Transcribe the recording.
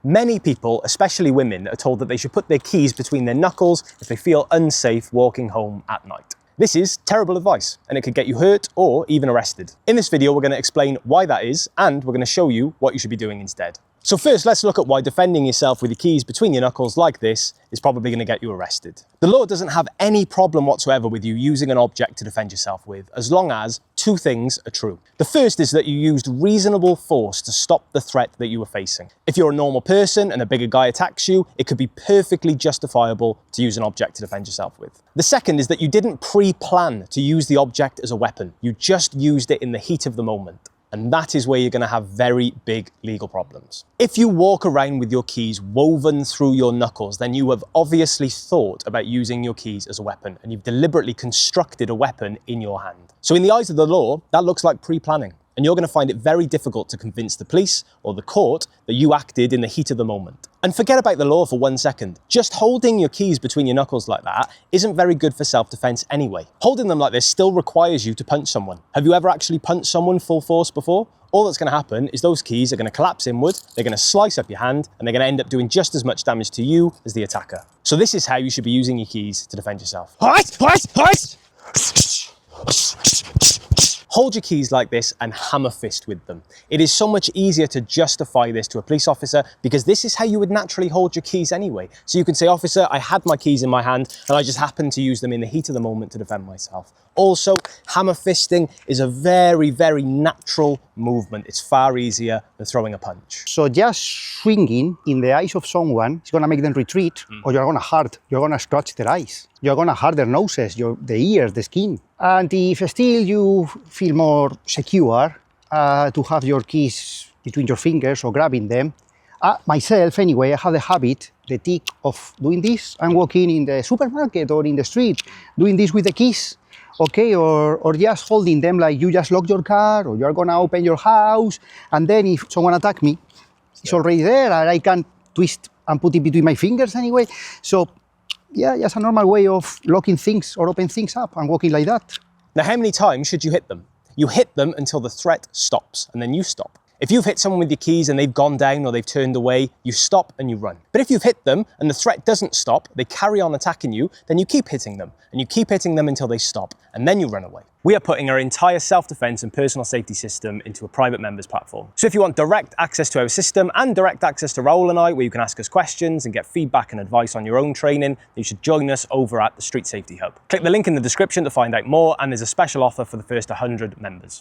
Many people, especially women, are told that they should put their keys between their knuckles if they feel unsafe walking home at night. This is terrible advice, and it could get you hurt or even arrested. In this video, we're going to explain why that is, and we're going to show you what you should be doing instead. So first, let's look at why defending yourself with your keys between your knuckles like this is probably going to get you arrested. The law doesn't have any problem whatsoever with you using an object to defend yourself with, as long as two things are true. The first is that you used reasonable force to stop the threat that you were facing. If you're a normal person and a bigger guy attacks you, it could be perfectly justifiable to use an object to defend yourself with. The second is that you didn't pre-plan to use the object as a weapon. You just used it in the heat of the moment. And that is where you're going to have very big legal problems. If you walk around with your keys woven through your knuckles, then you have obviously thought about using your keys as a weapon, and you've deliberately constructed a weapon in your hand. So in the eyes of the law, that looks like pre-planning, and you're going to find it very difficult to convince the police or the court that you acted in the heat of the moment. And forget about the law for 1 second. Just holding your keys between your knuckles like that isn't very good for self-defense anyway. Holding them like this still requires you to punch someone. Have you ever actually punched someone full force before? All that's going to happen is those keys are going to collapse inward, they're going to slice up your hand, and they're going to end up doing just as much damage to you as the attacker. So this is how you should be using your keys to defend yourself. Hold your keys like this and hammer fist with them. It is so much easier to justify this to a police officer because this is how you would naturally hold your keys anyway. So you can say, officer, I had my keys in my hand and I just happened to use them in the heat of the moment to defend myself. Also, hammer fisting is a very, very natural movement. It's far easier than throwing a punch. So just swinging in the eyes of someone is going to make them retreat, or you're going to hurt, you're going to scratch their eyes. You're going to hurt their noses, the ears, the skin. And if still you feel more secure to have your keys between your fingers or grabbing them, myself anyway, I have the habit, the tick of doing this. I'm walking in the supermarket or in the street, doing this with the keys. Okay, or just holding them like you just locked your car or you're gonna open your house, and then if someone attacks me, it's already there and I can twist and put it between my fingers anyway. So yeah, just a normal way of locking things or open things up and walking like that. Now, how many times should you hit them? You hit them until the threat stops, and then you stop. If you've hit someone with your keys and they've gone down or they've turned away, you stop and you run. But if you've hit them and the threat doesn't stop, they carry on attacking you, then you keep hitting them, and you keep hitting them until they stop, and then you run away. We are putting our entire self-defense and personal safety system into a private members platform. So if you want direct access to our system and direct access to Raoul and I, where you can ask us questions and get feedback and advice on your own training, you should join us over at the Street Safety Hub. Click the link in the description to find out more, and there's a special offer for the first 100 members.